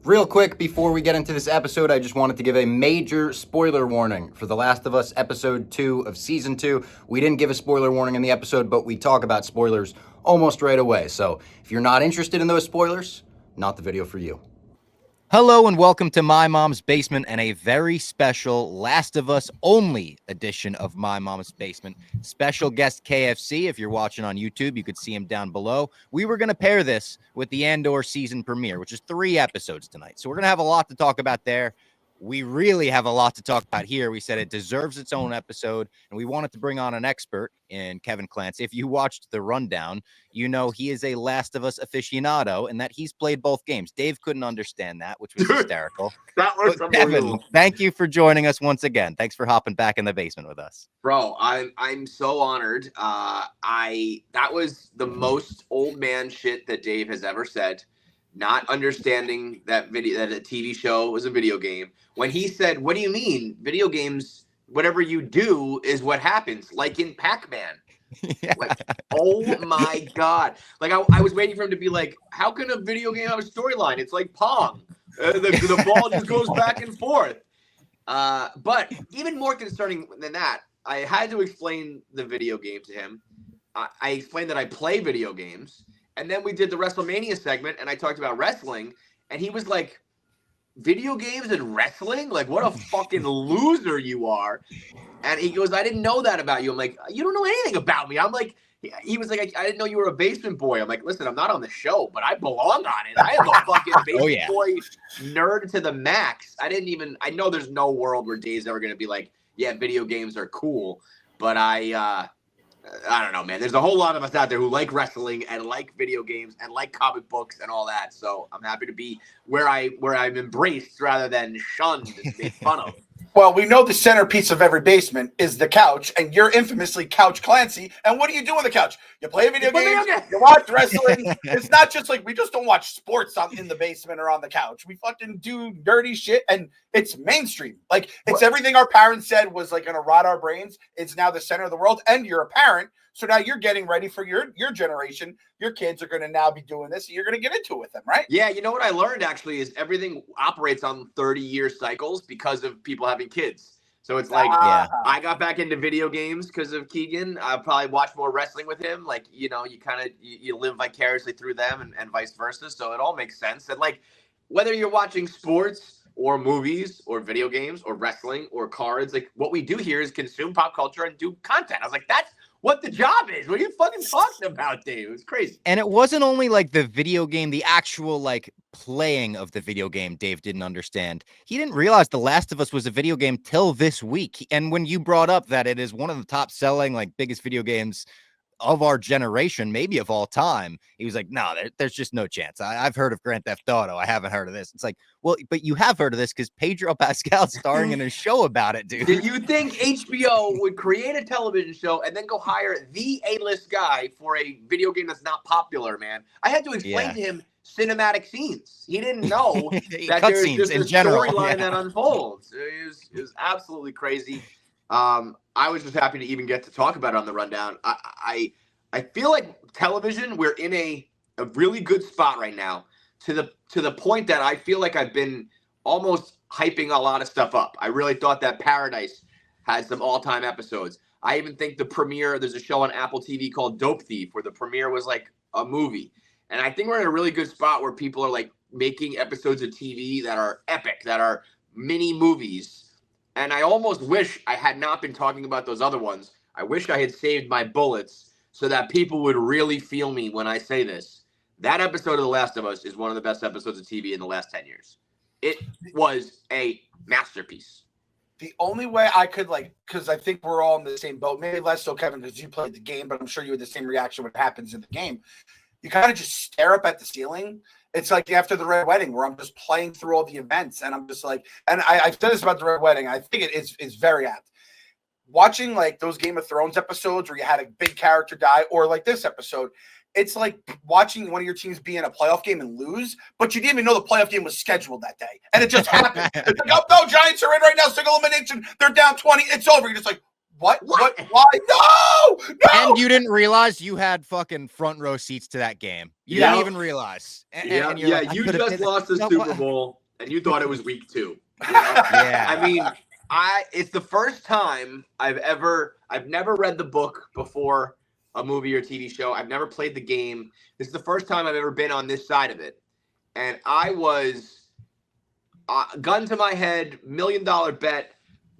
Real quick, before we get into this episode, I just wanted to give a major spoiler warning for The Last of Us Episode 2 of Season 2. We didn't give a spoiler warning in the episode, but we talk about spoilers almost right away. So if you're not interested in those spoilers, not the video for you. Hello and welcome to My Mom's Basement and a very special Last of Us only edition of My Mom's Basement. Special guest KFC. If you're watching on YouTube, you could see him down below. We were going to pair this with the Andor season premiere, which is 3 episodes tonight. So we're going to have a lot to talk about there. We really have a lot to talk about here. We said it deserves its own episode, and we wanted to bring on an expert in Kevin Clancy. If you watched the rundown, you know he is a Last of Us aficionado and that he's played both games. Dave couldn't understand that, which was hysterical. That was Kevin, thank you for joining us once again. Thanks for hopping back in the basement with us. Bro, I'm so honored. That was the most old man shit that Dave has ever said. Not understanding that a TV show was a video game. When he said, "What do you mean? Video games, whatever you do is what happens," like in Pac-Man. Yeah. Like, oh my God. Like I was waiting for him to be like, how can a video game have a storyline? It's like Pong. The ball just goes back and forth. But even more concerning than that, I had to explain the video game to him. I explained that I play video games. And then we did the WrestleMania segment, and I talked about wrestling, and he was like, video games and wrestling? Like, what a fucking loser you are. And he goes, I didn't know that about you. I'm like, you don't know anything about me. I'm like, he was like, I didn't know you were a basement boy. I'm like, listen, I'm not on the show, but I belong on it. I am a fucking basement boy nerd to the max. I know there's no world where Dave's ever going to be like, yeah, video games are cool. But I don't know, man. There's a whole lot of us out there who like wrestling and like video games and like comic books and all that. So I'm happy to be where I'm embraced rather than shunned and made fun of. Well, we know the centerpiece of every basement is the couch, and you're infamously Couch Clancy. And what do you do on the couch? You play video games, you watch wrestling. It's not just like we just don't watch sports in the basement or on the couch. We fucking do dirty shit, and it's mainstream. Like, it's everything our parents said was like going to rot our brains. It's now the center of the world, and you're a parent. So now you're getting ready for your generation. Your kids are going to now be doing this, and you're going to get into it with them, right? Yeah, you know what I learned, actually, is everything operates on 30-year cycles because of people having kids. So it's like, I got back into video games because of Keegan. I'll probably watch more wrestling with him. Like, you know, you live vicariously through them and vice versa. So it all makes sense. And like, whether you're watching sports or movies or video games or wrestling or cards, like what we do here is consume pop culture and do content. I was like, that's what the job is. What are you fucking talking about, Dave? It was crazy. And it wasn't only like the video game, the actual like playing of the video game Dave didn't understand. He didn't realize The Last of Us was a video game till this week. And when you brought up that it is one of the top selling, like biggest video games of our generation, maybe of all time, he was like, no, there's just no chance. I've heard of Grand Theft Auto. I haven't heard of this. It's like, well, but you have heard of this because Pedro Pascal's starring in a show about it, dude. Did you think HBO would create a television show and then go hire the A-list guy for a video game that's not popular, man? I had to explain to him cinematic scenes. He didn't know that there's just a storyline that unfolds. It was absolutely crazy. I was just happy to even get to talk about it on the rundown. I feel like television, we're in a really good spot right now to the point that I feel like I've been almost hyping a lot of stuff up. I really thought that Paradise had some all-time episodes. I even think the premiere, there's a show on Apple TV called Dope Thief where the premiere was like a movie. And I think we're in a really good spot where people are like making episodes of TV that are epic, that are mini movies. And I almost wish I had not been talking about those other ones. I wish I had saved my bullets so that people would really feel me when I say this. That episode of The Last of Us is one of the best episodes of TV in the last 10 years. It was a masterpiece. The only way I could, like, because I think we're all in the same boat, maybe less so, Kevin, because you played the game, but I'm sure you had the same reaction when it happens in the game. You kind of just stare up at the ceiling. It's like after the Red Wedding where I'm just playing through all the events and I'm just like, and I've said this about the Red Wedding. I think it is very apt. Watching like those Game of Thrones episodes where you had a big character die, or like this episode, it's like watching one of your teams be in a playoff game and lose, but you didn't even know the playoff game was scheduled that day. And it just happened. It's like, oh, no, Giants are in right now. Single elimination. They're down 20. It's over. You're just like, What? Why? No! And you didn't realize you had fucking front row seats to that game. You didn't even realize. And you're like, you just lost the Super Bowl, and you thought it was week 2. You know? Yeah. I mean, it's the first time I've never read the book before a movie or TV show. I've never played the game. This is the first time I've ever been on this side of it. And I was gun to my head, $1 million bet.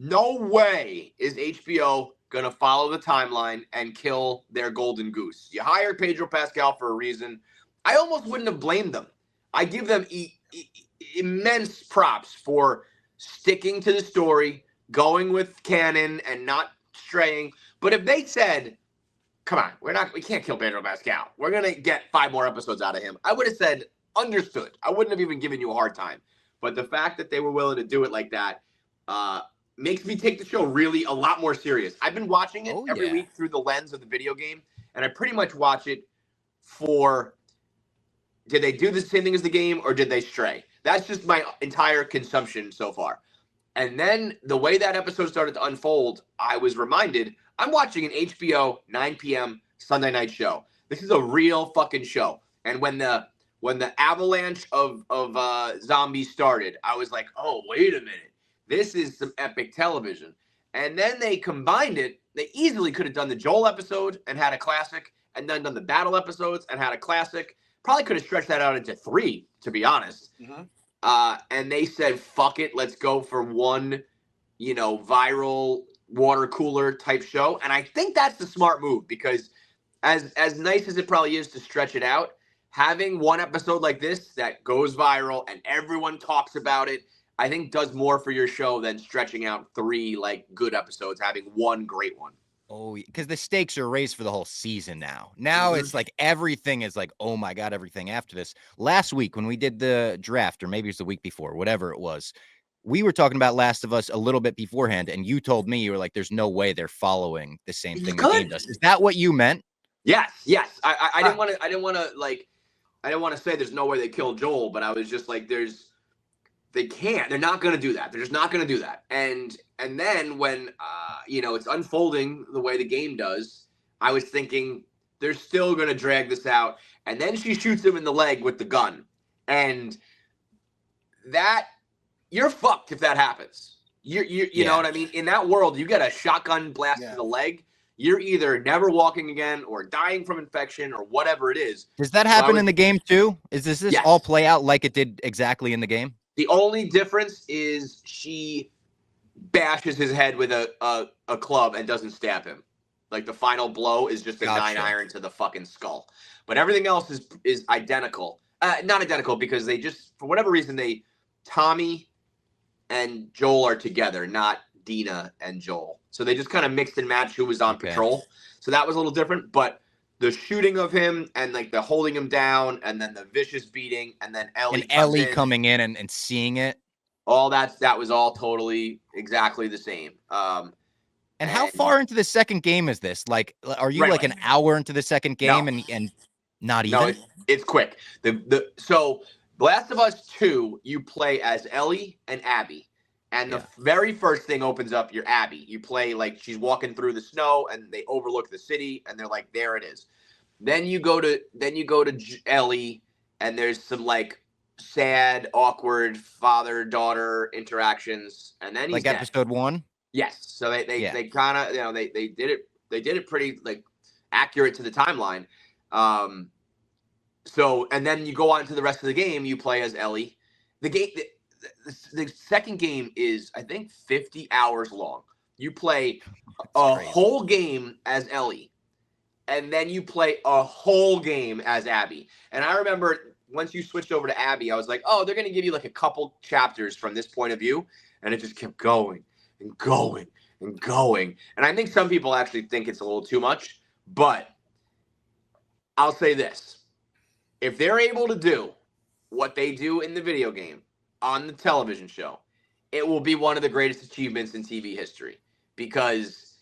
No way is HBO going to follow the timeline and kill their golden goose. You hired Pedro Pascal for a reason. I almost wouldn't have blamed them. I give them immense props for sticking to the story, going with canon and not straying. But if they said, come on, we can't kill Pedro Pascal, we're going to get 5 more episodes out of him, I would have said, understood. I wouldn't have even given you a hard time. But the fact that they were willing to do it like that makes me take the show really a lot more serious. I've been watching it every week through the lens of the video game, and I pretty much watch it for, did they do the same thing as the game or did they stray? That's just my entire consumption so far. And then the way that episode started to unfold, I was reminded, I'm watching an HBO 9 p.m. Sunday night show. This is a real fucking show. And when the avalanche of zombies started, I was like, oh, wait a minute. This is some epic television. And then they combined it. They easily could have done the Joel episode and had a classic, and then done the battle episodes and had a classic. Probably could have stretched that out into 3, to be honest. Mm-hmm. And they said, fuck it, let's go for one, viral water cooler type show. And I think that's the smart move, because as nice as it probably is to stretch it out, having one episode like this that goes viral and everyone talks about it, I think does more for your show than stretching out 3 good episodes, having one great one. Oh, because the stakes are raised for the whole season now. Now it's like everything is like, oh my God, everything after this. Last week when we did the draft, or maybe it was the week before, whatever it was, we were talking about Last of Us a little bit beforehand, and you told me, you were like, there's no way they're following the same thing the game does. Is that what you meant? Yes. I didn't want to say there's no way they killed Joel, but I was just like, they can't. They're not going to do that. They're just not going to do that. And then when it's unfolding the way the game does, I was thinking they're still going to drag this out. And then she shoots him in the leg with the gun, and that you're fucked if that happens. You know what I mean? In that world, you get a shotgun blast to the leg, you're either never walking again or dying from infection or whatever it is. Does that happen in the game too? Does this all play out like it did exactly in the game? The only difference is she bashes his head with a club and doesn't stab him. Like the final blow is just a 9-iron to the fucking skull. But everything else is identical. Not identical, because they just, for whatever reason, Tommy and Joel are together, not Dina and Joel. So they just kind of mixed and matched who was on patrol. So that was a little different. But the shooting of him and the holding him down and then the vicious beating and then Ellie coming in and seeing it. All that was all totally exactly the same. And how far into the second game is this? Like, are you like an hour into the second game and not even? No, it's quick. So Last of Us 2, you play as Ellie and Abby. And the very first thing opens up, you're Abby. You play like she's walking through the snow and they overlook the city and they're like, there it is. Then you go to Ellie and there's some sad, awkward father-daughter interactions. And then he's dead. Episode 1? Yes. So they kind of, they did it pretty accurate to the timeline. So, and then you go on to the rest of the game, you play as Ellie. The second game is, I think, 50 hours long. You play whole game as Ellie, and then you play a whole game as Abby. And I remember once you switched over to Abby, I was like, oh, they're going to give you a couple chapters from this point of view. And it just kept going and going and going. And I think some people actually think it's a little too much. But I'll say this. If they're able to do what they do in the video game on the television show, it will be one of the greatest achievements in TV history. Because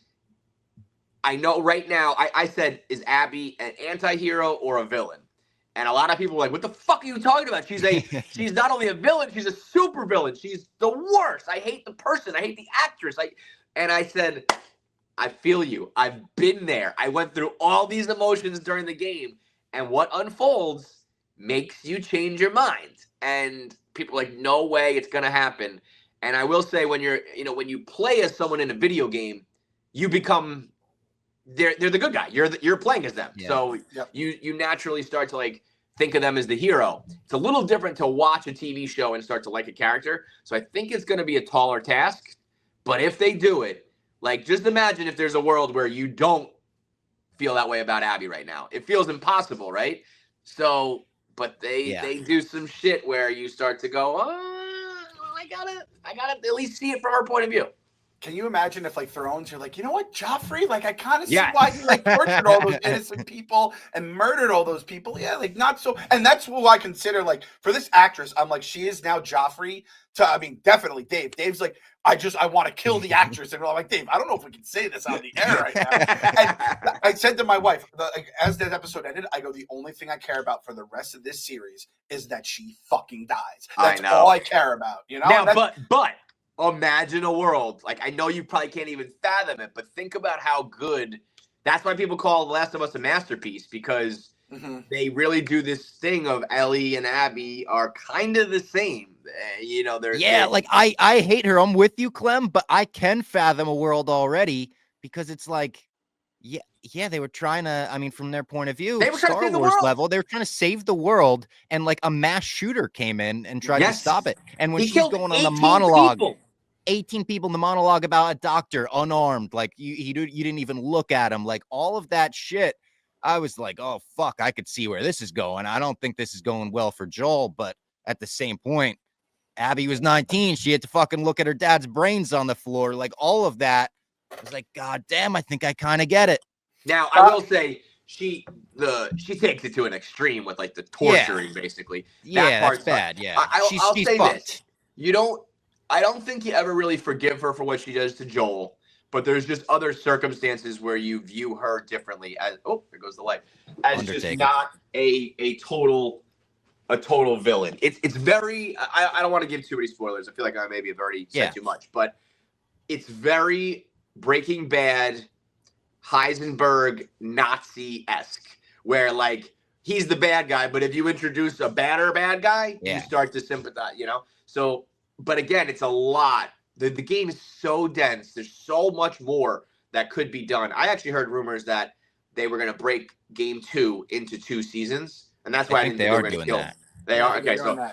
I know right now, I said, is Abby an anti-hero or a villain? And a lot of people are like, what the fuck are you talking about? She's not only a villain, she's a super villain. She's the worst. I hate the person. I hate the actress. And I said, I feel you. I've been there. I went through all these emotions during the game, and what unfolds makes you change your mind. And people are like, no way it's gonna happen. And I will say, when when you play as someone in a video game, you become they're the good guy. You're playing as them. Yeah. So you naturally start to like think of them as the hero. It's a little different to watch a TV show and start to like a character. So I think it's going to be a taller task. But if they do it, like, just imagine if there's a world where you don't feel that way about Abby right now. It feels impossible, right? So, but they do some shit where you start to go, I gotta at least see it from her point of view. Can you imagine if, like, Thrones, you're like, you know what, Joffrey? Like, I kind of see why he, like, tortured all those innocent people and murdered all those people. Yeah, like, not so. And that's what I consider, like, for this actress, I'm like, she is now Joffrey to, I mean, definitely Dave. Dave's like, I want to kill the actress. And we're like, Dave, I don't know if we can say this on the air right now. And I said to my wife, as that episode ended, I go, the only thing I care about for the rest of this series is that she fucking dies. That's all I care about, you know? Now, but imagine a world, like, I know you probably can't even fathom it, but think about how good. That's why people call The Last of Us a masterpiece, because they really do this thing of Ellie and Abby are kind of the same. They're like, I hate her. I'm with you, Clem, but I can fathom a world already, because it's like, they were trying to, I mean, from their point of view, they were Star Wars level, they were trying to save the world, and like a mass shooter came in and tried to stop it. And when she's going on the monologue, 18 people in the monologue about a doctor unarmed, like you didn't even look at him, like all of that shit. I was like, oh fuck, I could see where this is going. I don't think this is going well for Joel, but at the same point, Abby was 19. She had to fucking look at her dad's brains on the floor. Like, all of that. I was like, God damn, I think I kind of get it. Now, I will say, she takes it to an extreme with, like, the torturing, basically. That part's bad. Yeah, I'll she's say fucked. this: I don't think you ever really forgive her for what she does to Joel, but there's just other circumstances where you view her differently. As there goes the light. As just not a total villain. It's very. I don't want to give too many spoilers. I feel like I maybe have already said too much, but it's very Breaking Bad, Heisenberg, Nazi-esque, where, like, he's the bad guy, but if you introduce a bad guy, you start to sympathize. So. But again, it's a lot. The game is so dense. There's so much more that could be done. I actually heard rumors that they were going to break Game 2 into 2 seasons, and that's why I didn't think they were going to kill him. They are? Okay, so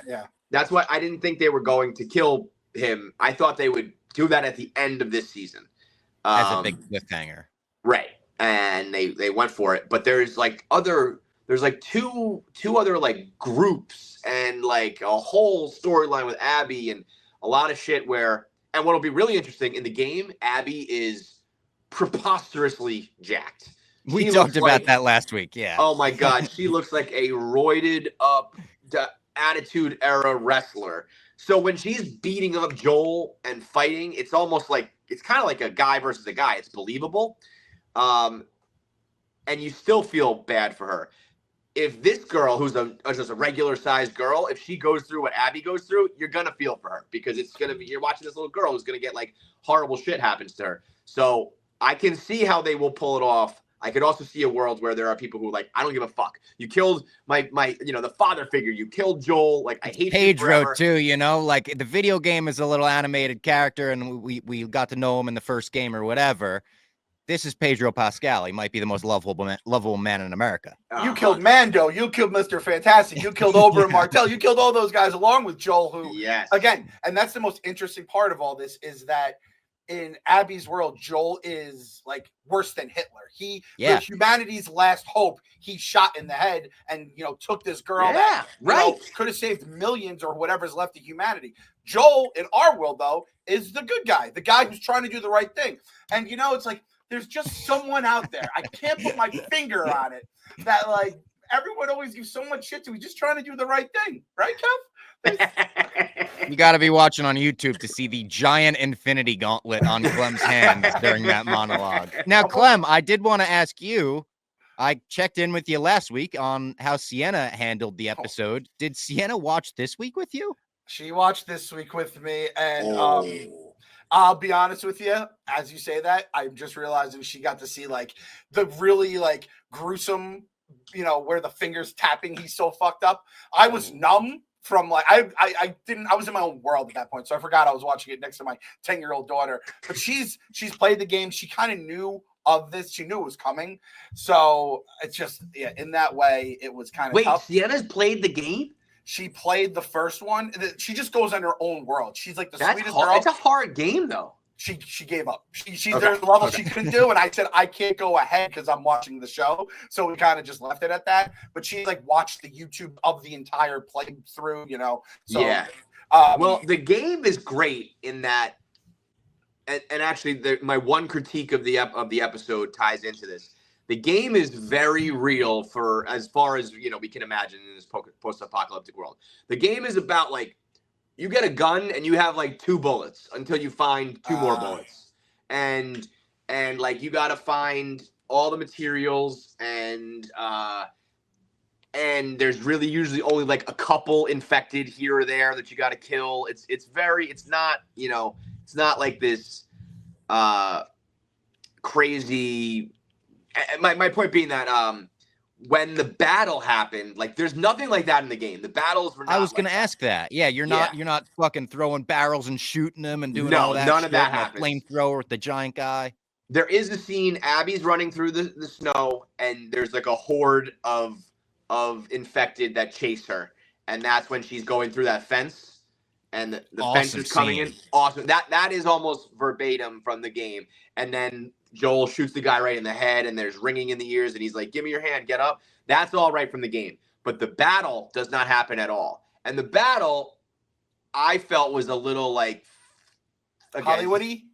that's why I didn't think they were going to kill him. I thought they would do that at the end of this season. As a big cliffhanger. Right. And they went for it. But there's like two other like groups and like a whole storyline with Abby and a lot of shit and what'll be really interesting in the game, Abby is preposterously jacked. We talked about that last week. Yeah. Oh my God. She looks like a roided up Attitude Era wrestler. So when she's beating up Joel and fighting, it's almost like, it's kind of like a guy versus a guy. It's believable. And you still feel bad for her. If this girl, who's just a regular sized girl, if she goes through what Abby goes through, you're going to feel for her, because it's going to be, you're watching this little girl who's going to get like horrible shit happens to her. So I can see how they will pull it off. I could also see a world where there are people who are like, I don't give a fuck. You killed my the father figure. You killed Joel. Like, I hate Pedro too, like the video game is a little animated character and we got to know him in the first game or whatever. This is Pedro Pascal. He might be the most lovable man in America. You killed Mando. You killed Mr. Fantastic. You killed Oberyn Martell. You killed all those guys along with Joel, who, again, and that's the most interesting part of all this, is that in Abby's world, Joel is like worse than Hitler. He was humanity's last hope. He shot in the head and, took this girl that could have saved millions or whatever's left of humanity. Joel, in our world, though, is the good guy, the guy who's trying to do the right thing. And, it's like, there's just someone out there, I can't put my finger on it, that like everyone always gives so much shit to. He's just trying to do the right thing, right, Kev? You got to be watching on YouTube to see the giant infinity gauntlet on Clem's hands during that monologue. Now, Clem, I did want to ask you, I checked in with you last week on how Sienna handled the episode. Did Sienna watch this week with you? She watched this week with me, and I'll be honest with you. As you say that, I'm just realizing she got to see like the really like gruesome, where the fingers tapping. He's so fucked up. I was numb from like I was in my own world at that point, so I forgot I was watching it next to my 10-year-old daughter. But she's played the game. She kind of knew of this. She knew it was coming. So it's just in that way, it was kind of tough. Sienna's played the game. She played the first one. She just goes in her own world. She's like the sweetest girl. It's a hard game, though. She gave up. There's a level she couldn't do, and I said I can't go ahead because I'm watching the show. So we kind of just left it at that. But she like watched the YouTube of the entire playthrough. So yeah. Well, the game is great in that, and actually, my one critique of the episode ties into this. The game is very real for as far as we can imagine in this post-apocalyptic world. The game is about like you get a gun and you have like 2 bullets until you find 2 more bullets, and like you got to find all the materials and there's really usually only like a couple infected here or there that you got to kill. It's not it's not like this crazy. My point being that when the battle happened, like there's nothing like that in the game. The battles were not. I was gonna ask that. Yeah, you're not fucking throwing barrels and shooting them and doing all that. None of that happens. Flamethrower with the giant guy. There is a scene. Abby's running through the snow, and there's like a horde of infected that chase her, and that's when she's going through that fence, and the fence is coming in. Awesome. That is almost verbatim from the game, and then Joel shoots the guy right in the head, and there's ringing in the ears, and he's like, "Give me your hand, get up." That's all right from the game, but the battle does not happen at all. And the battle, I felt, was a little like Hollywoody.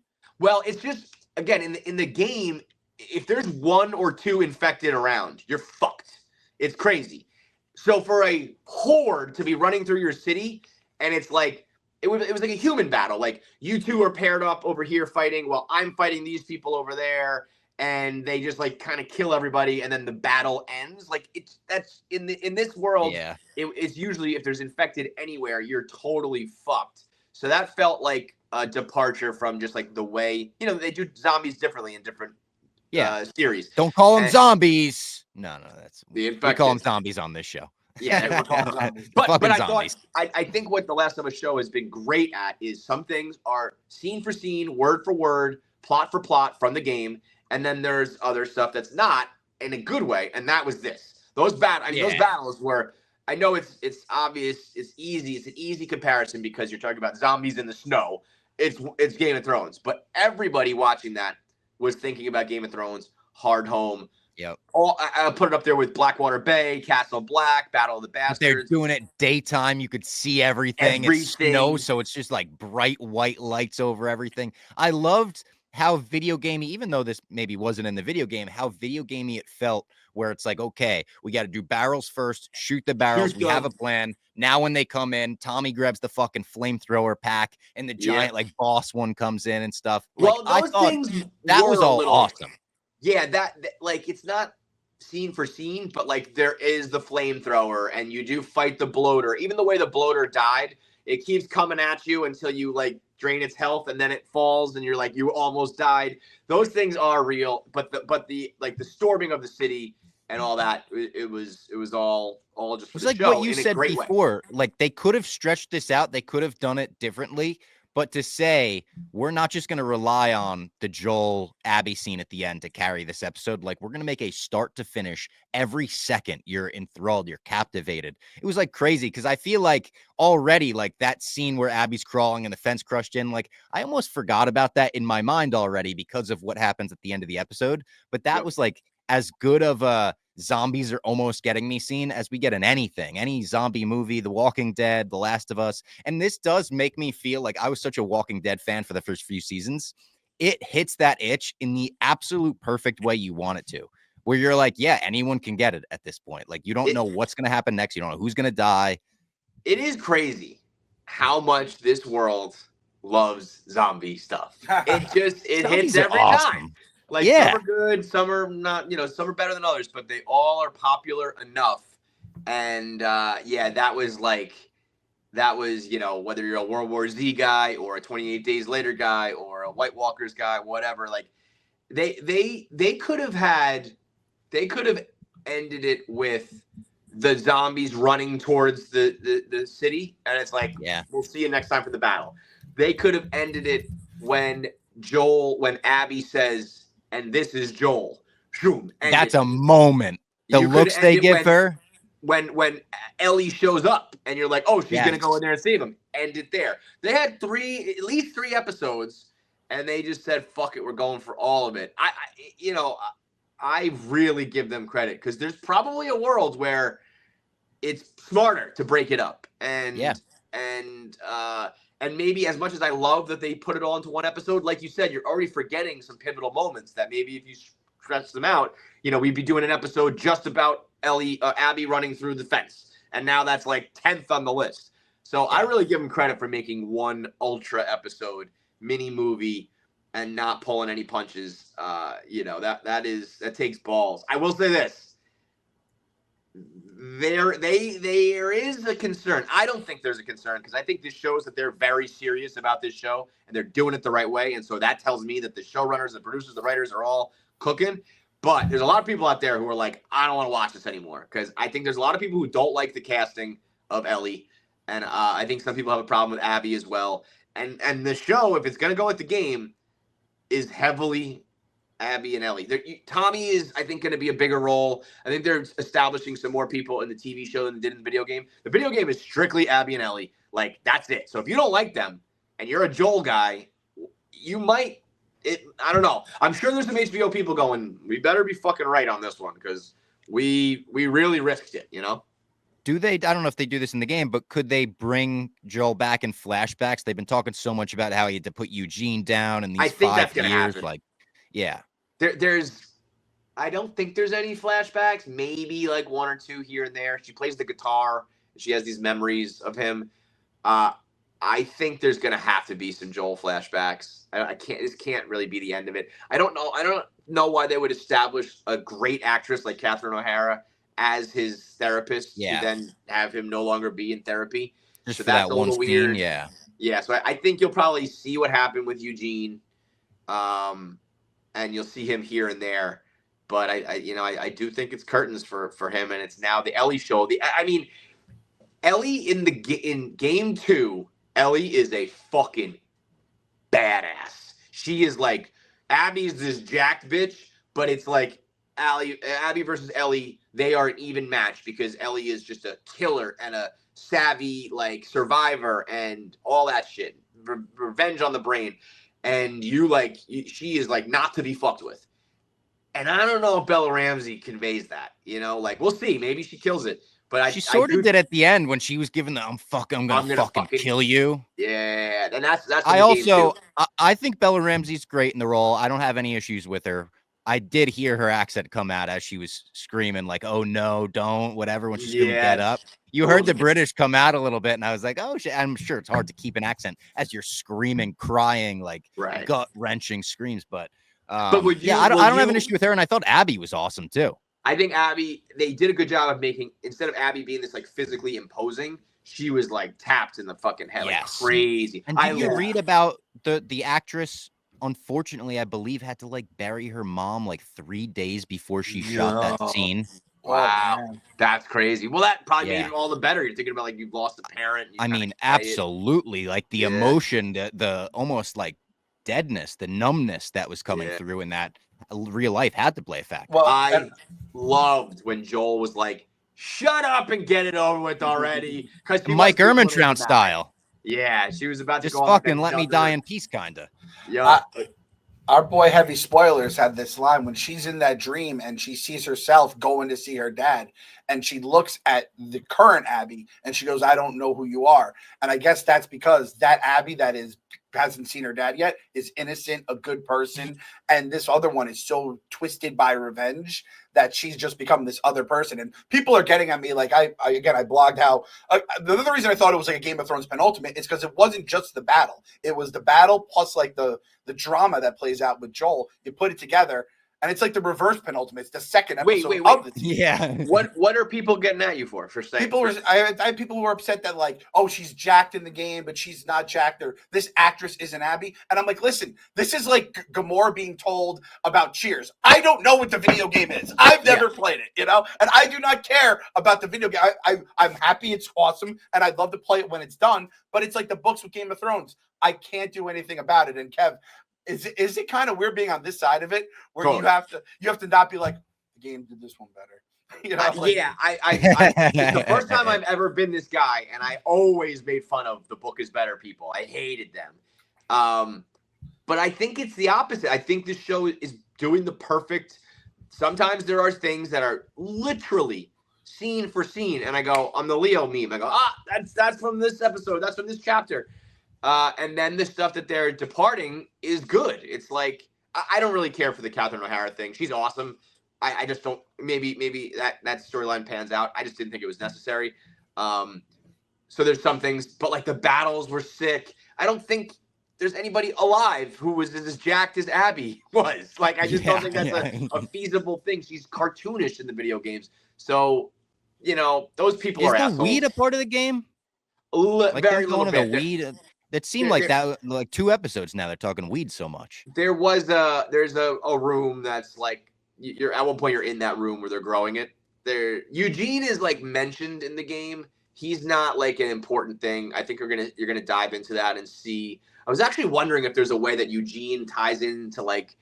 Well, it's just again in the game, if there's 1 or 2 infected around, you're fucked. It's crazy. So for a horde to be running through your city, and it's like. It was like a human battle. Like you two are paired up over here fighting while I'm fighting these people over there, and they just like kind of kill everybody, and then the battle ends. Like that's in this world. Yeah. It's usually if there's infected anywhere, you're totally fucked. So that felt like a departure from just like the way they do zombies differently in different series. Don't call them zombies. No, that's we call them zombies on this show. Yeah, but I think what The Last of Us show has been great at is some things are scene for scene, word for word, plot for plot from the game, and then there's other stuff that's not in a good way, and that was this. Those battles were. I know it's obvious, it's easy, it's an easy comparison because you're talking about zombies in the snow. It's Game of Thrones, but everybody watching that was thinking about Game of Thrones, Hard Home. Yep. I'll put it up there with Blackwater Bay, Castle Black, Battle of the Bastards. They're doing it daytime. You could see everything. It's snow, so it's just like bright white lights over everything. I loved how video gamey, even though this maybe wasn't in the video game, how video gamey it felt where it's like, okay, we got to do barrels first, shoot the barrels. We have a plan. Now when they come in, Tommy grabs the fucking flamethrower pack and the giant like boss one comes in and stuff. Well, like, those things that was all awesome. Yeah, that like it's not scene for scene, but like there is the flamethrower and you do fight the bloater. Even the way the bloater died, it keeps coming at you until you like drain its health and then it falls and you're like you almost died. Those things are real, but the like the storming of the city and all that, it was all just it was like what you said before. Like they could have stretched this out, they could have done it differently. But to say we're not just going to rely on the Joel Abby scene at the end to carry this episode, like we're going to make a start to finish every second. You're enthralled, you're captivated. It was like crazy because I feel like already like that scene where Abby's crawling and the fence crushed in, like I almost forgot about that in my mind already because of what happens at the end of the episode. But that was like as good of a zombies are almost getting me scene as we get in any zombie movie, The Walking Dead, The Last of Us. And this does make me feel like I was such a Walking Dead fan for the first few seasons. It hits that itch in the absolute perfect way you want it to, where you're like, yeah, anyone can get it at this point. Like you don't know what's going to happen next. You don't know who's going to die. It is crazy how much this world loves zombie stuff. It hits every time. Like some are good, some are not, some are better than others, but they all are popular enough. And that was like that was, whether you're a World War Z guy or a 28 Days Later guy or a White Walkers guy, whatever, like they could have ended it with the zombies running towards the city, and it's like, Yeah. we'll see you next time for the battle. They could have ended it when Abby says, and this is Joel. That's a moment. The looks they give her. When Ellie shows up and you're like, oh, she's Yes. gonna go in there and save him. End it there. They had at least three episodes, and they just said, fuck it, we're going for all of it. I really give them credit, because there's probably a world where it's smarter to break it up. And maybe, as much as I love that they put it all into one episode, like you said, you're already forgetting some pivotal moments that maybe if you stretch them out, we'd be doing an episode just about Abby running through the fence. And now that's like 10th on the list. So I really give them credit for making one ultra episode mini movie and not pulling any punches. That takes balls. I will say this. There is a concern. I don't think there's a concern, because I think this shows that they're very serious about this show and they're doing it the right way. And so that tells me that the showrunners, the producers, the writers are all cooking. But there's a lot of people out there who are like, I don't want to watch this anymore, because I think there's a lot of people who don't like the casting of Ellie. And I think some people have a problem with Abby as well. And the show, if it's going to go with the game, is heavily Abby and Ellie. Tommy is, I think, going to be a bigger role. I think they're establishing some more people in the TV show than they did in the video game. The video game is strictly Abby and Ellie. Like, that's it. So if you don't like them and you're a Joel guy, you might... I don't know. I'm sure there's some HBO people going, we better be fucking right on this one, because we really risked it, Do they? I don't know if they do this in the game, but could they bring Joel back in flashbacks? They've been talking so much about how he had to put Eugene down in these 5 years. That's gonna happen. Like, yeah. I don't think there's any flashbacks. Maybe like 1 or 2 here and there. She plays the guitar. She has these memories of him. I think there's gonna have to be some Joel flashbacks. This can't really be the end of it. I don't know why they would establish a great actress like Catherine O'Hara as his therapist to then have him no longer be in therapy. Just so for that's that a one little scene, weird. yeah. Yeah, so I think you'll probably see what happened with Eugene, and you'll see him here and there. But I do think it's curtains for him, and it's now the Ellie show. Ellie in game 2, Ellie is a fucking badass. She is like, Abby's this jacked bitch, but it's like Abby versus Ellie, they are an even match, because Ellie is just a killer and a savvy like survivor and all that shit. Revenge on the brain. And she is like not to be fucked with. And I don't know if Bella Ramsey conveys that, we'll see. Maybe she kills it. But she sort of did at the end when she was giving the I'm gonna fucking kill you. Yeah, and that's I think Bella Ramsey's great in the role. I don't have any issues with her. I did hear her accent come out as she was screaming, like, oh no, don't, whatever, when she's gonna get up. You heard the British come out a little bit, and I was like, oh shit. I'm sure it's hard to keep an accent as you're screaming, crying, like gut-wrenching screams. But I don't have an issue with her, and I thought Abby was awesome too. I think Abby, they did a good job of making, instead of Abby being this like physically imposing, she was like tapped in the fucking head like crazy. And did you read about the actress? Unfortunately, I believe had to like bury her mom like 3 days before she shot that scene. Wow, that's crazy. Well, that probably made it all the better. You're thinking about like you've lost a parent. I mean, absolutely. Like the emotion, the almost like deadness, the numbness that was coming through in that real life had to play a factor. Well, I loved when Joel was like, shut up and get it over with already. Because Mike Ehrmantraut style. Yeah, she was about to just go fucking let me die in peace, kinda. Yeah. Our boy Heavy Spoilers had this line when she's in that dream and she sees herself going to see her dad, and she looks at the current Abby and she goes, I don't know who you are. And I guess that's because that Abby that hasn't seen her dad yet is innocent, a good person, and this other one is so twisted by revenge that she's just become this other person. And people are getting at me like, I blogged how the other reason I thought it was like a Game of Thrones penultimate is because it wasn't just the battle. It was the battle plus like the drama that plays out with Joel. You put it together, and it's like the reverse penultimate. It's the second Wait, episode wait, wait. of the TV. Yeah. What are people getting at you for saying? People were I had people who were upset that like, oh, she's jacked in the game, but she's not jacked, or this actress isn't Abby. And I'm like, listen, this is like Gamora being told about Cheers. I don't know what the video game is. I've never played it, you know, and I do not care about the video game. I'm happy it's awesome, and I'd love to play it when it's done. But it's like the books with Game of Thrones. I can't do anything about it. And Kev, is it kind of weird being on this side of it, where you have to not be like, the game did this one better. You know, like, it's the first time I've ever been this guy, and I always made fun of the book is better people. I hated them. But I think it's the opposite. I think this show is doing the perfect. Sometimes there are things that are literally scene for scene, and I go on the Leo meme. I go, that's from this episode. That's from this chapter. And then the stuff that they're departing is good. It's like I don't really care for the Catherine O'Hara thing. She's awesome. I just don't. Maybe that storyline pans out. I just didn't think it was necessary. So there's some things, but like the battles were sick. I don't think there's anybody alive who was as jacked as Abby was. Like I just don't think that's a feasible thing. She's cartoonish in the video games. So you know those people are assholes. Is the weed a part of the game? Like very little bit. The weed. That seemed like that. Like 2 episodes now, they're talking weed so much. There's a room that's like. You're at one point you're in that room where they're growing it. Eugene is like mentioned in the game. He's not like an important thing. I think you're gonna dive into that and see. I was actually wondering if there's a way that Eugene ties into like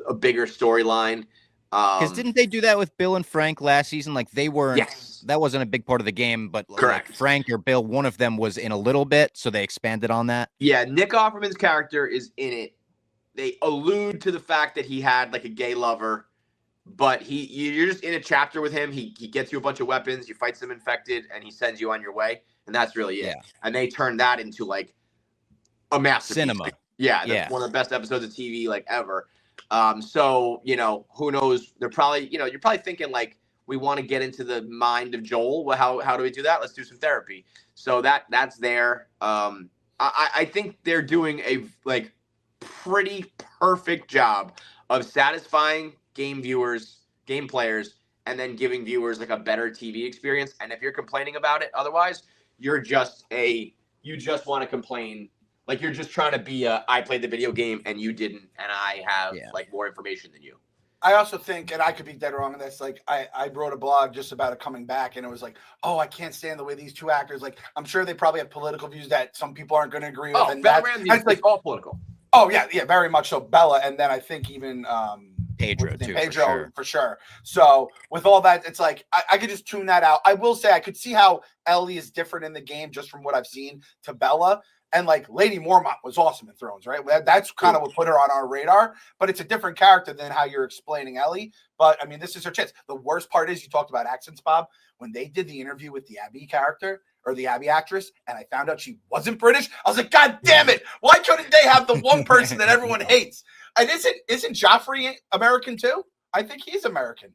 a bigger storyline. Because didn't they do that with Bill and Frank last season? Like they weren't. Yes. That wasn't a big part of the game, but correct. Like Frank or Bill, one of them was in a little bit, so they expanded on that. Yeah, Nick Offerman's character is in it. They allude to the fact that he had like a gay lover. But you're just in a chapter with him. He gets you a bunch of weapons. You fight some infected, and he sends you on your way. And that's really it. Yeah. And they turned that into like a masterpiece. Cinema. Yeah. One of the best episodes of TV like ever. So you know who knows? They're probably you're probably thinking like we want to get into the mind of Joel. Well, how do we do that? Let's do some therapy. So that's there. I think they're doing a like pretty perfect job of satisfying game viewers, game players, and then giving viewers like a better TV experience. And if you're complaining about it, otherwise, you just want to complain. Like you're just trying to be I played the video game and you didn't, and I have like more information than you. I also think, and I could be dead wrong on this, like I wrote a blog just about it coming back, and it was like, oh, I can't stand the way these 2 actors, like I'm sure they probably have political views that some people aren't going to agree with. Oh, Bella Ramsey is like all political. Oh yeah, very much so. Bella, and then I think even Pedro too, for sure. So with all that, it's like I could just tune that out. I will say I could see how Ellie is different in the game just from what I've seen to Bella. And like Lady Mormont was awesome in Thrones, right? That's kind of what put her on our radar, but it's a different character than how you're explaining Ellie. But I mean, this is her chance. The worst part is you talked about accents, Bob. When they did the interview with the Abby character or the Abby actress, and I found out she wasn't British, I was like, God damn it! Why couldn't they have the one person that everyone hates? And isn't Joffrey American too? I think he's American.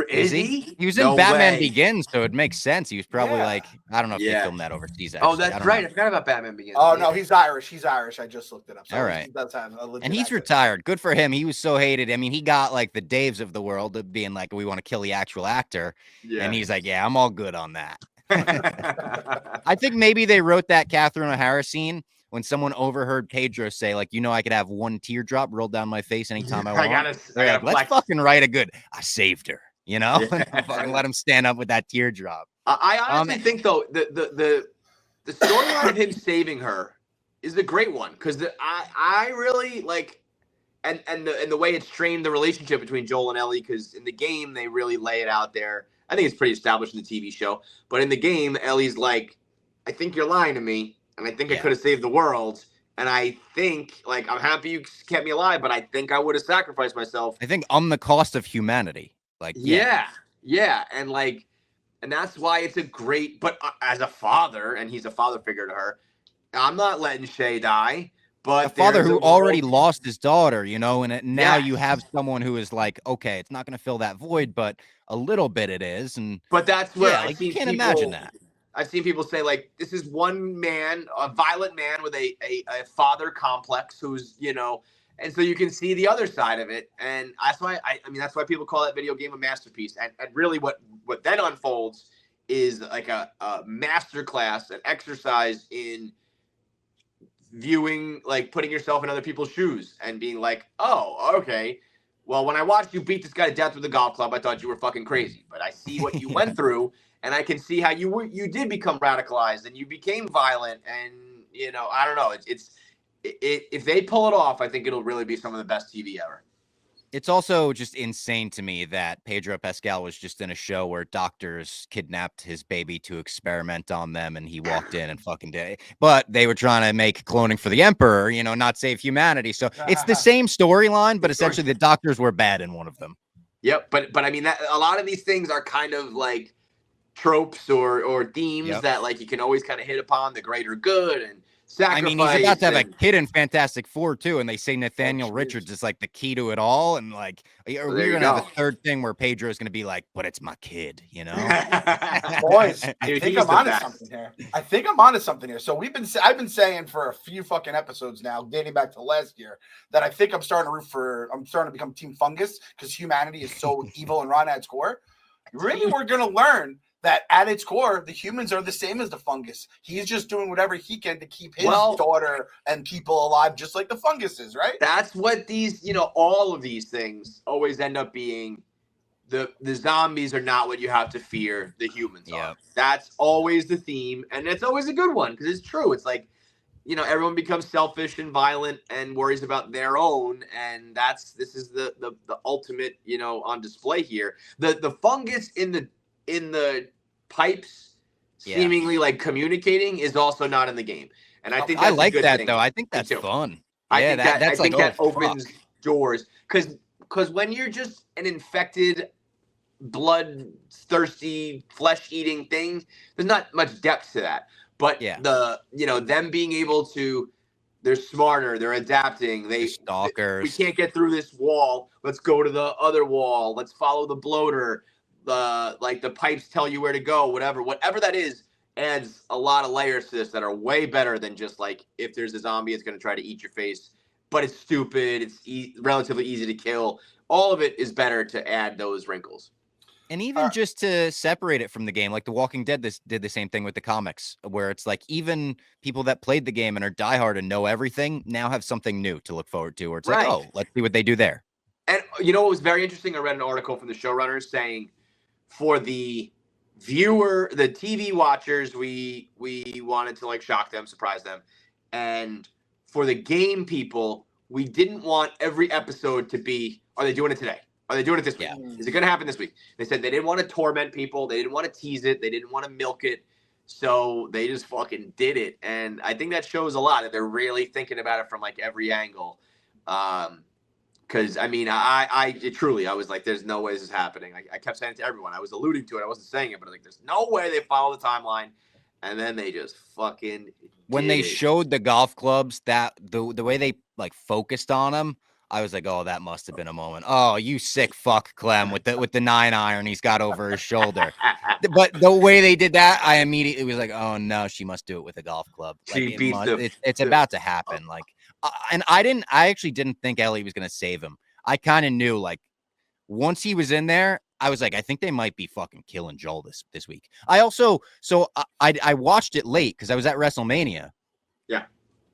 Is he? He was in Batman Begins, so it makes sense. He was probably like, I don't know if they filmed that overseas. Actually. Oh, that's right. I forgot about Batman Begins. Oh, no, he's Irish. I just looked it up. So all right. He does have a legit and he's accent. retired. Good for him. He was so hated. I mean, he got like the Daves of the world of being like, we want to kill the actual actor. Yeah. And he's like, yeah, I'm all good on that. I think maybe they wrote that Catherine O'Hara scene when someone overheard Pedro say, like, I could have one teardrop roll down my face anytime I want. Let's fucking write a good, I saved her. Fucking let him stand up with that teardrop. I honestly think though the storyline of him saving her is a great one because I really like and the way it's trained the relationship between Joel and Ellie, because in the game they really lay it out there. I think it's pretty established in the TV show, but in the game Ellie's like, I think you're lying to me, and I think I could have saved the world. And I think, like, I'm happy you kept me alive, but I think I would have sacrificed myself. I think I'm the cost of humanity. Like, yeah. And like, and that's why it's a great, but as a father, and he's a father figure to her, I'm not letting Shay die, but a father who already lost his daughter, and now you have someone who is like, okay, it's not going to fill that void, but a little bit it is. But that's where you can't imagine that. I've seen people say, like, this is one man, a violent man with a father complex who's, And so you can see the other side of it. And that's why that's why people call that video game a masterpiece. And really what then unfolds is like a masterclass, an exercise in viewing, like putting yourself in other people's shoes and being like, oh, okay. Well, when I watched you beat this guy to death with a golf club, I thought you were fucking crazy. But I see what you went through, and I can see how you did become radicalized and you became violent. And I don't know. If they pull it off, I think it'll really be some of the best TV ever. It's also just insane to me that Pedro Pascal was just in a show where doctors kidnapped his baby to experiment on them, and he walked in and fucking did it. But they were trying to make cloning for the emperor, not save humanity. So it's the same storyline, but essentially the doctors were bad in one of them. Yep, but I mean that a lot of these things are kind of like tropes or themes that like you can always kind of hit upon the greater good and sacrifice. I mean, he's about to have a kid in Fantastic Four too, and they say Nathaniel Richards is like the key to it all, and like we're gonna have a third thing where Pedro is gonna be like, "But it's my kid," Boys, I think I'm onto something here. So I've been saying for a few fucking episodes now, dating back to last year, that I think I'm starting to become Team Fungus because humanity is so evil and rotten at its core. Really, we're gonna learn that at its core, the humans are the same as the fungus. He's just doing whatever he can to keep his daughter and people alive, just like the fungus is, right? That's what these, all of these things always end up being. The zombies are not what you have to fear. The humans are. That's always the theme, and it's always a good one because it's true. It's like, everyone becomes selfish and violent and worries about their own, and this is the ultimate, on display here. The fungus in the pipes seemingly like communicating is also not in the game. And I think that's I like a good that thing. though. I think that's fun. I That's think that opens doors because when you're just an infected, bloodthirsty, flesh-eating thing, there's not much depth to that. But them being able to, they're smarter, they're adapting. They're stalkers. We can't get through this wall. Let's go to the other wall. Let's follow the bloater. The pipes tell you where to go, whatever that is, adds a lot of layers to this that are way better than just like, if there's a zombie, it's going to try to eat your face, but it's stupid. It's relatively easy to kill. All of it is better to add those wrinkles. And even just to separate it from the game, like The Walking Dead did the same thing with the comics, where it's like even people that played the game and are diehard and know everything now have something new to look forward to, where it's like, oh, let's see what they do there. And what was very interesting? I read an article from the showrunners saying, for the viewer, the TV watchers, we wanted to like shock them, surprise them. And for the game people, we didn't want every episode to be, are they doing it today? Are they doing it this week? Is it going to happen this week? They said they didn't want to torment people. They didn't want to tease it. They didn't want to milk it. So they just fucking did it. And I think that shows a lot that they're really thinking about it from like every angle. Because, I mean, I was like, there's no way this is happening. I kept saying it to everyone. I was alluding to it. I wasn't saying it, but like, there's no way they follow the timeline. And then they just fucking when they showed the golf clubs, that the way they like focused on them, I was like, oh, that must have been a moment. Oh, you sick fuck, Clem, with the 9-iron he's got over his sholdder. But the way they did that, I immediately was like, oh no, she must do it with a golf club. Like, it's about to happen. Like, and I actually didn't think Ellie was gonna save him. I kind of knew, like, once he was in there, I was like, I think they might be fucking killing Joel this week. I also, I watched it late because I was at WrestleMania. Yeah.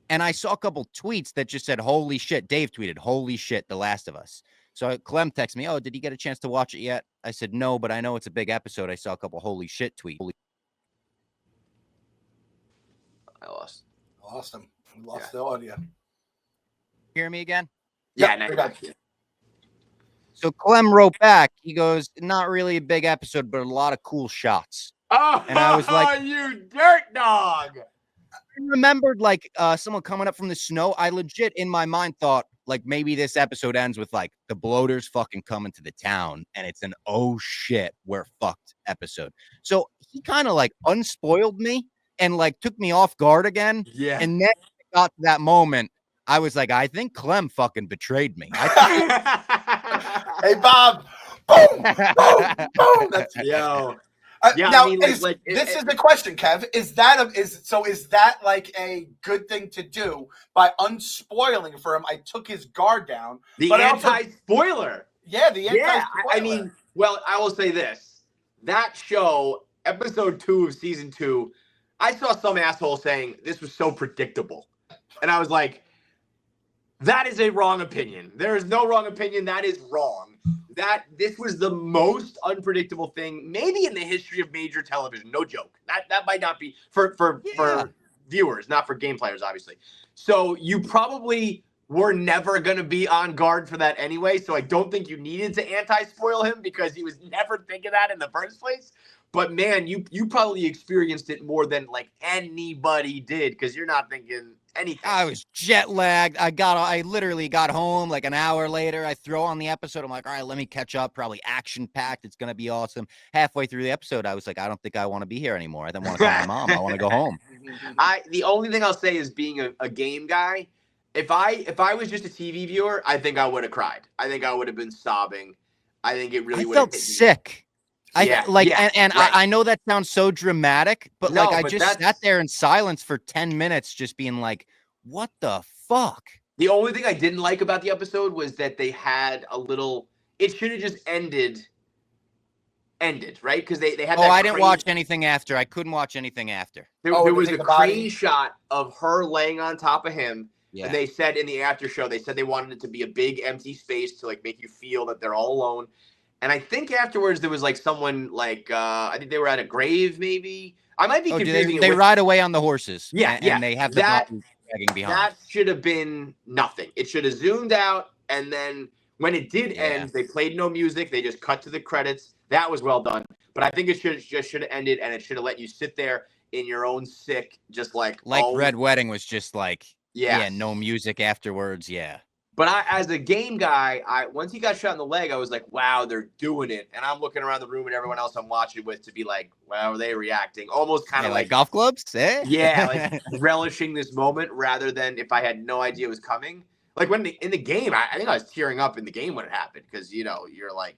And I saw a couple tweets that just said, holy shit. Dave tweeted, holy shit, The Last of Us. So Clem texted me, oh, did you get a chance to watch it yet? I said, no, but I know it's a big episode. I saw a couple holy shit tweets. I lost him. We lost the audio. Hear me again? Yeah, now you're back. So Clem wrote back. He goes, not really a big episode, but a lot of cool shots. Oh, and I was like, you dirt dog. I remembered like someone coming up from the snow. I legit in my mind thought like maybe this episode ends with like the bloaters fucking coming to the town and it's an oh shit, we're fucked episode. So he kind of like unspoiled me and like took me off guard again. Yeah. And then I got to that moment. I was like, I think Clem fucking betrayed me. Hey, Bob. Boom, boom, boom. That's, yo. Yeah, now, I mean, this is the question, Kev. Is that like a good thing to do by unspoiling for him? I took his guard down. The but anti-spoiler. Yeah, the anti-spoiler. Yeah, I mean, well, I will say this. That show, episode 2 of season 2, I saw some asshole saying this was so predictable. And I was like, that is a wrong opinion. There is no wrong opinion. That is wrong. This was the most unpredictable thing, maybe in the history of major television. No joke. That might not be for viewers, not for game players, obviously. So you probably were never going to be on guard for that anyway. So I don't think you needed to anti-spoil him because he was never thinking that in the first place. But man, you probably experienced it more than like anybody did because you're not thinking anything. I was jet lagged. I literally got home like an hour later. I throw on the episode. I'm like, all right, let me catch up. Probably action packed. It's going to be awesome. Halfway through the episode, I was like, I don't think I want to be here anymore. I don't want to call my mom. I want to go home. The only thing I'll say is being a game guy. If I was just a TV viewer, I think I would have cried. I think I would have been sobbing. I think it really would have felt sick. Right. I know that sounds so dramatic, but No, like I but just sat there in silence for 10 minutes, just being like, what the fuck? The only thing I didn't like about the episode was that they had a little. It should have just ended, right? Because they had. I didn't watch anything after. I couldn't watch anything after. There was a crane shot of her laying on top of him. Yeah. And they said in the after show, they said they wanted it to be a big empty space to like make you feel that they're all alone. And I think afterwards there was like someone like I think they were at a grave maybe. I might be confusing. They ride away on the horses. Yeah, and they have the body dragging behind. That should have been nothing. It should have zoomed out, and then when it did end, they played no music. They just cut to the credits. That was well done. But I think it should have ended, and it should have let you sit there in your own sick, just like Red Wedding was just like no music afterwards. Yeah. But as a game guy, once he got shot in the leg, I was like, wow, they're doing it. And I'm looking around the room and everyone else I'm watching with to be like, wow, are they reacting? Almost kind of like golf clubs? Eh? Yeah, like relishing this moment rather than if I had no idea it was coming. Like when in the game, I think I was tearing up in the game when it happened because, you're like,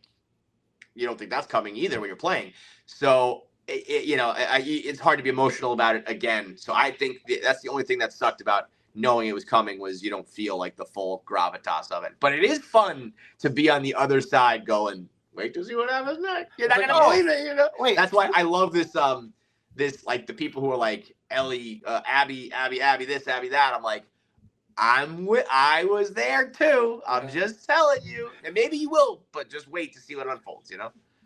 you don't think that's coming either when you're playing. So, it's hard to be emotional about it again. So I think that's the only thing that sucked about knowing it was coming was you don't feel like the full gravitas of it. But it is fun to be on the other side going, wait to see what happens next. You're not going to believe it, Wait. That's why I love this, this like the people who are like, Ellie, Abby, this, Abby, that. I'm like, I was there too. I'm just telling you. And maybe you will, but just wait to see what unfolds,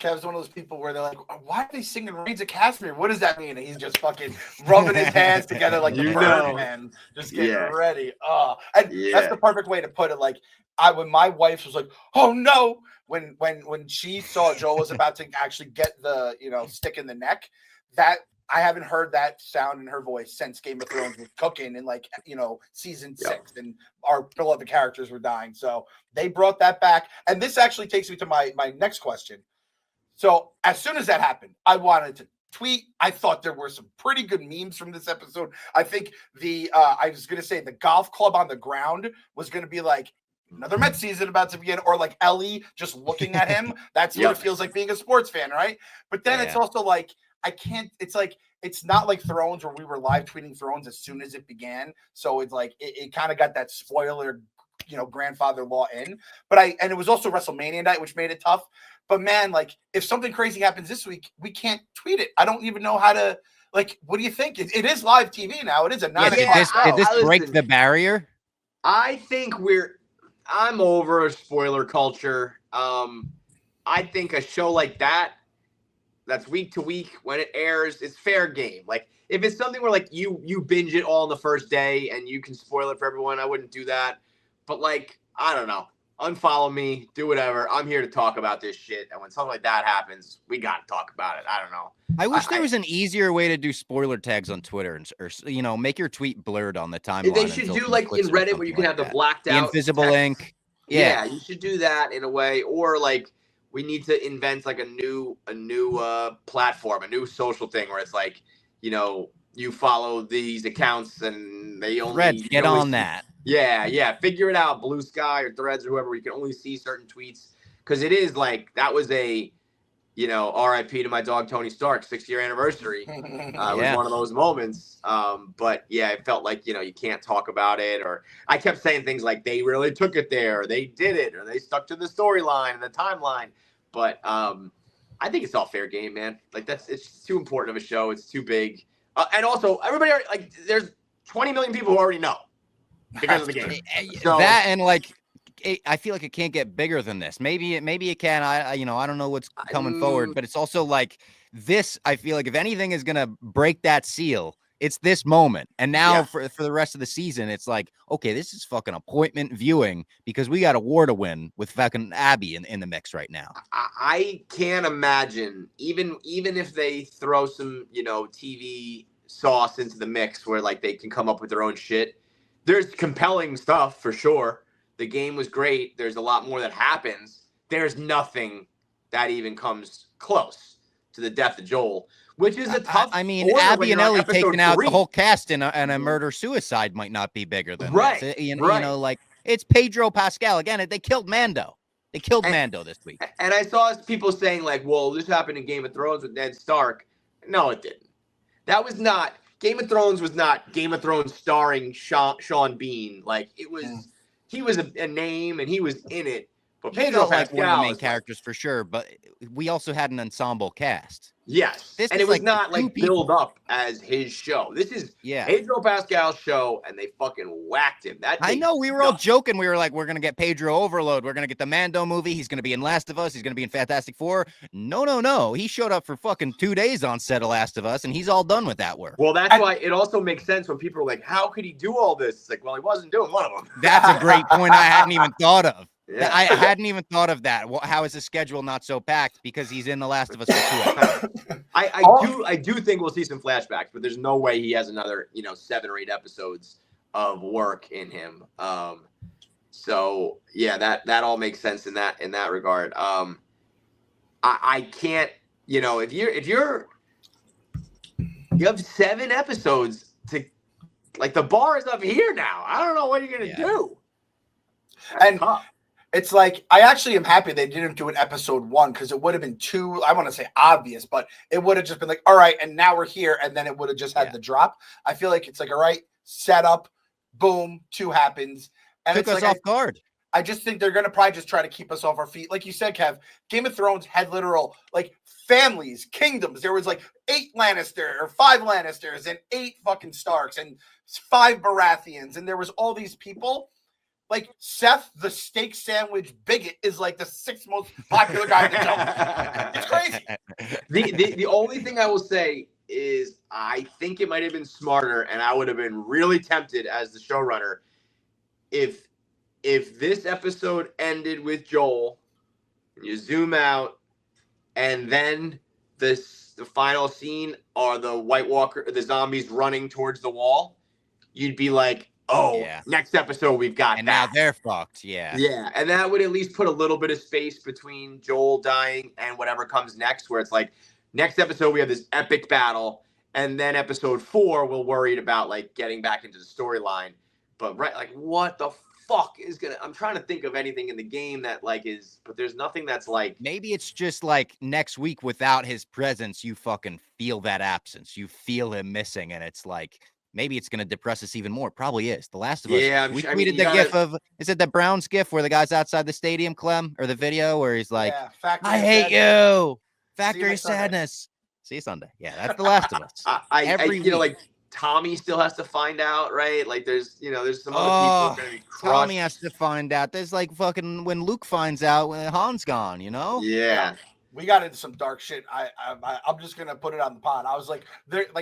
Kev's one of those people where they're like, why are they singing Reigns of Cassimere? What does that mean? And he's just fucking rubbing his hands together like the Birdman, just getting ready. That's the perfect way to put it. Like, when my wife was like, oh no, when she saw Joel was about to actually get the, stick in the neck, that I haven't heard that sound in her voice since Game of Thrones was cooking in season 6 and our beloved characters were dying. So they brought that back. And this actually takes me to my next question. So as soon as that happened, I wanted to tweet. I thought there were some pretty good memes from this episode. I think I was going to say the golf club on the ground was going to be like another Mets season about to begin, or like Ellie just looking at him. That's what it feels like being a sports fan, right? But then it's also like, it's not like Thrones where we were live tweeting Thrones as soon as it began. So it's like, it kind of got that spoiler, grandfather law in. And it was also WrestleMania night, which made it tough. But man, like if something crazy happens this week, we can't tweet it. I don't even know how to, what do you think? It is live TV now. It is a 9 o'clock. Did this break the barrier? I think I'm over a spoiler culture. I think a show like that's week to week when it airs, it's fair game. Like if it's something where like you binge it all on the first day and you can spoil it for everyone, I wouldn't do that. But like, I don't know. Unfollow me, do whatever. I'm here to talk about this shit. And when something like that happens, we got to talk about it. I don't know. I wish there was an easier way to do spoiler tags on Twitter or make your tweet blurred on the timeline. They should do like in Reddit where you can have the blacked out. The invisible ink. Yeah, you should do that in a way. Or like we need to invent like a new platform, a new social thing where it's like, you follow these accounts and they only Threads, get on that. Yeah. Figure it out. Blue Sky or Threads or whoever. You can only see certain tweets because it is like that was a you know, RIP to my dog Tony Stark, 6-year anniversary. It was Yeah. one of those moments. But yeah, it felt like, you know, you can't talk about it, or I kept saying things like they really took it there, or they did it, or they stuck to the storyline and the timeline. But I think it's all fair game, man. Like it's too important of a show. It's too big. And also everybody like there's 20 million people who already know because of the game. So That and like I feel like it can't get bigger than this. Maybe it can. I don't know what's coming forward, but it's also like this. I feel like if anything is gonna break that seal, it's this moment. And now for the rest of the season, it's like, okay, this is fucking appointment viewing because we got a war to win with fucking Abby in the mix right now. I can't imagine even if they throw some, you know, TV sauce into the mix where like they can come up with their own shit. There's compelling stuff for sure. The game was great. There's a lot more that happens. There's nothing that even comes close to the death of Joel, which is a tough. I mean, Abby and Ellie taking out the whole cast in a murder suicide might not be bigger than this. You know, like it's Pedro Pascal again. They killed Mando. They killed Mando this week. And I saw people saying like, "Well, this happened in Game of Thrones with Ned Stark." No, it didn't. That was not Game of Thrones. Was not Game of Thrones starring Sean Bean. Like it was. He was a name and he was in it. But Pedro Pascal, like one of the main characters for sure. But we also had an ensemble cast. Yes, and it was like not like build up as his show. This is Pedro Pascal's show, and they fucking whacked him. I know we were all joking. We were like, we're gonna get Pedro overload. We're gonna get the Mando movie. He's gonna be in Last of Us. He's gonna be in Fantastic Four. No. He showed up for fucking 2 days on set of Last of Us, and he's all done with that work. Well, that's why it also makes sense when people are like, "How could he do all this?" It's like, well, he wasn't doing one of them. That's a great point. I hadn't even thought of. Yeah. I hadn't even thought of that. How is his schedule not so packed? Because he's in The Last of Us for 2 hours. I do think we'll see some flashbacks, but there's no way he has another 7 or 8 episodes of work in him. So yeah, that all makes sense in that regard. I can't, if you have 7 episodes to, like, the bar is up here now. I don't know what you're gonna do. And it's like, I actually am happy they didn't do an episode 1 because it would have been too, I want to say obvious, but it would have just been like, all right, and now we're here. And then it would have just had the drop. I feel like it's like, all right, set up, boom, 2 happens. And Took us off guard. I just think they're going to probably just try to keep us off our feet. Like you said, Kev, Game of Thrones had literal, like, families, kingdoms. There was like 8 Lannister or 5 Lannisters and 8 fucking Starks and 5 Baratheons. And there was all these people. Like Seth, the steak sandwich bigot, is like the 6th most popular guy in the show. It's crazy. The only thing I will say is I think it might have been smarter, and I would have been really tempted as the showrunner if this episode ended with Joel, and you zoom out, and then the final scene are the White Walker, the zombies running towards the wall, you'd be like, oh, next episode we've got and that. Now they're fucked. Yeah. Yeah. And that would at least put a little bit of space between Joel dying and whatever comes next, where it's like, next episode we have this epic battle, and then episode 4 we're worried about like getting back into the storyline. But like, what the fuck is I'm trying to think of anything in the game that like is, but there's nothing that's like, maybe it's just like next week without his presence, you fucking feel that absence. You feel him missing, and it's like, maybe it's going to depress us even more. Probably is. The Last of Us. Yeah, we tweeted the gif of, is it the Browns gif where the guy's outside the stadium, Clem, or the video where he's like, I hate you. Factory of Sadness. See you Sunday. Yeah, that's The Last of Us. Every week. Like Tommy still has to find out, right? Like there's some other people who are going to be crushed. Tommy has to find out. There's like fucking when Luke finds out when Han's gone, Yeah. We got into some dark shit. I'm just gonna put it on the pod. I was like,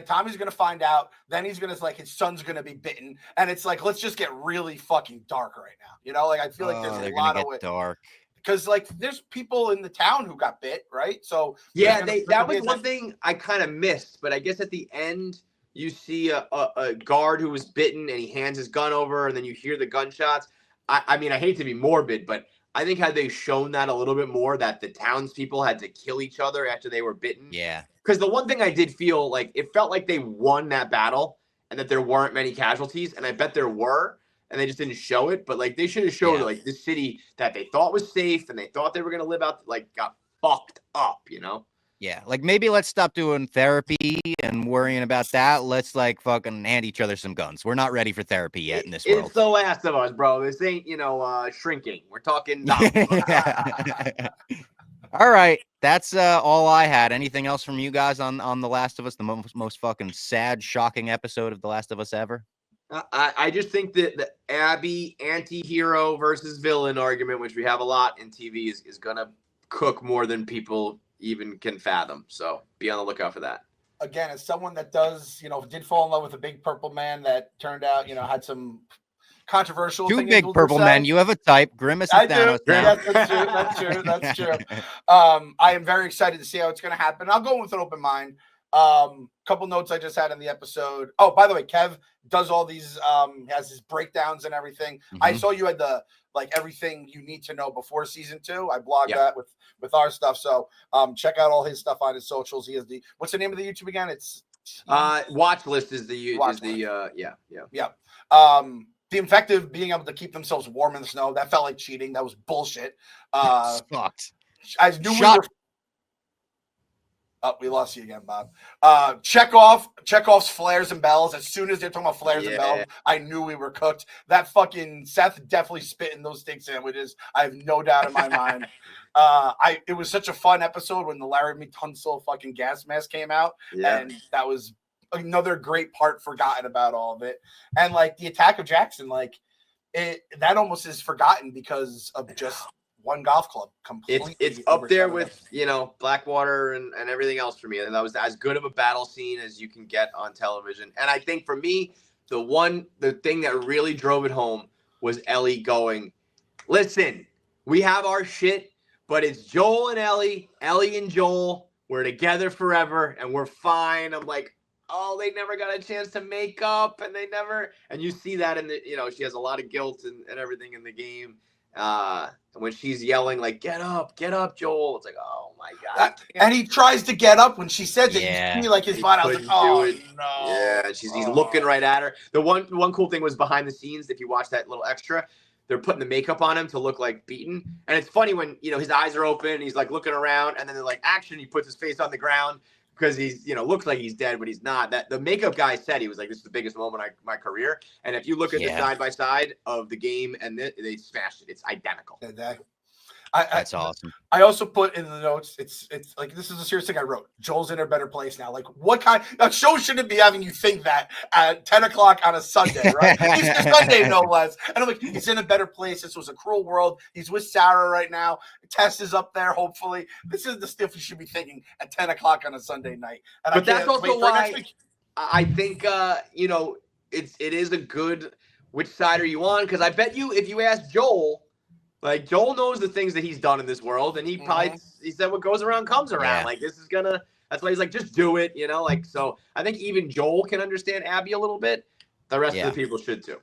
Tommy's gonna find out, then he's gonna like his son's gonna be bitten, and it's like, let's just get really fucking dark right now. Like I feel like there's a lot of it dark because like there's people in the town who got bit, right? So yeah, that was one thing I kind of missed, but I guess at the end you see a guard who was bitten and he hands his gun over, and then you hear the gunshots. I mean, I hate to be morbid, but I think had they shown that a little bit more, that the townspeople had to kill each other after they were bitten. Yeah. Because the one thing I did feel like, it felt like they won that battle and that there weren't many casualties. And I bet there were, and they just didn't show it. But like they should have showed like this city that they thought was safe and they thought they were going to live out, like got fucked up, Yeah, like maybe let's stop doing therapy and worrying about that. Let's like fucking hand each other some guns. We're not ready for therapy yet in this world. It's The Last of Us, bro. This ain't, shrinking. We're talking All right, that's all I had. Anything else from you guys on The Last of Us, the most fucking sad, shocking episode of The Last of Us ever? I just think that the Abby anti-hero versus villain argument, which we have a lot in TV, is gonna cook more than people even can fathom. So be on the lookout for that. Again, as someone that does, did fall in love with a big purple man that turned out, had some controversial Two opinions big with purple himself. men. You have a type. Grimace and Thanos. Yeah, that's true. I am very excited to see how it's going to happen. I'll go with an open mind. Couple notes I just had in the episode. Oh, by the way, Kev does all these, has his breakdowns and everything. Mm-hmm. I saw you had the, everything you need to know before season 2. I blogged that with our stuff. So, check out all his stuff on his socials. He has what's the name of the YouTube again? It's Watch List is the yeah. The Infective being able to keep themselves warm in the snow, that felt like cheating. That was bullshit. Sucked. I knew we lost you again, Bob. Chekhov's flares and bells. As soon as they're talking about flares and bells, I knew we were cooked. That fucking Seth definitely spit in those steak sandwiches. I have no doubt in my mind. It was such a fun episode when the Larry Tunsil fucking gas mask came out, and that was another great part forgotten about all of it. And the attack of Jackson, that almost is forgotten because of just one golf club. Completely, it's up there with Blackwater and everything else for me. And that was as good of a battle scene as you can get on television. And I think for me, the thing that really drove it home was Ellie going, listen, we have our shit, but it's Joel and Ellie and Joel. We're together forever and we're fine. I'm like, oh, they never got a chance to make up, and you see that in the, she has a lot of guilt and everything in the game. When she's yelling get up, Joel, it's like, oh my God. And he tries to get up when she says it. You see his body. I was like, oh no. Yeah, and he's looking right at her. The one cool thing was behind the scenes, if you watch that little extra, they're putting the makeup on him to look beaten. And it's funny when, his eyes are open and he's looking around, and then they're action, he puts his face on the ground because he's, looks like he's dead, but he's not. That the makeup guy said he was this is the biggest moment of my career. And if you look at the side by side of the game and they smashed it, it's identical. Exactly. That's awesome. I also put in the notes, it's this is a serious thing I wrote. Joel's in a better place now. What kind of show shouldn't be having you think that at 10 o'clock on a Sunday, right? Easter Sunday, no less. And I'm like, he's in a better place. This was a cruel world. He's with Sarah right now. Tess is up there, hopefully. This is the stuff you should be thinking at 10 o'clock on a Sunday night. And but that's also why I think it is a good which side are you on? Because I bet you if you ask Joel, Joel knows the things that he's done in this world, and he probably he said what goes around comes around. This is gonna. That's why he's just do it, So I think even Joel can understand Abby a little bit. The rest of the people should too.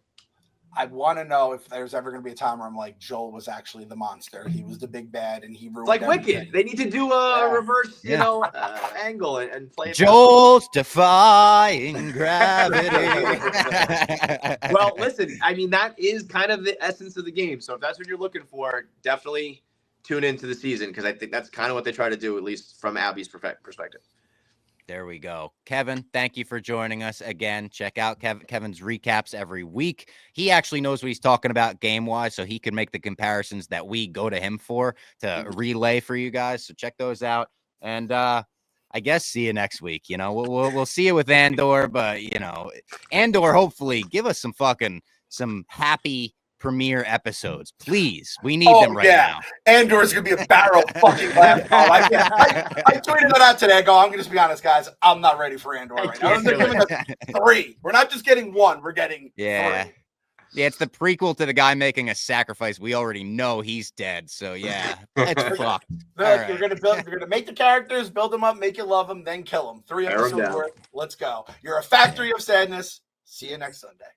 I want to know if there's ever going to be a time where I'm Joel was actually the monster. He was the big bad, and he ruined everything. Wicked. They need to do a reverse, angle and play. Joel's defying gravity. Well, listen. I mean, that is kind of the essence of the game. So if that's what you're looking for, definitely tune into the season because I think that's kind of what they try to do, at least from Abby's perspective. There we go. Kevin, thank you for joining us again. Check out Kevin's recaps every week. He actually knows what he's talking about game-wise, so he can make the comparisons that we go to him for to relay for you guys. So check those out. And I guess see you next week. We'll see you with Andor, but Andor, hopefully give us some happy premiere episodes, please. We need them right now. Andor is gonna be a barrel fucking laugh. I tweeted that out today. I'm gonna just be honest, guys. I'm not ready for Andor right now. They're giving us 3. We're not just getting 1. We're getting 3. Yeah, it's the prequel to the guy making a sacrifice. We already know he's dead. So yeah, it's fucked. Right. You're gonna make the characters, build them up, make you love them, then kill them. 3 episodes worth. Let's go. You're a factory of sadness. See you next Sunday.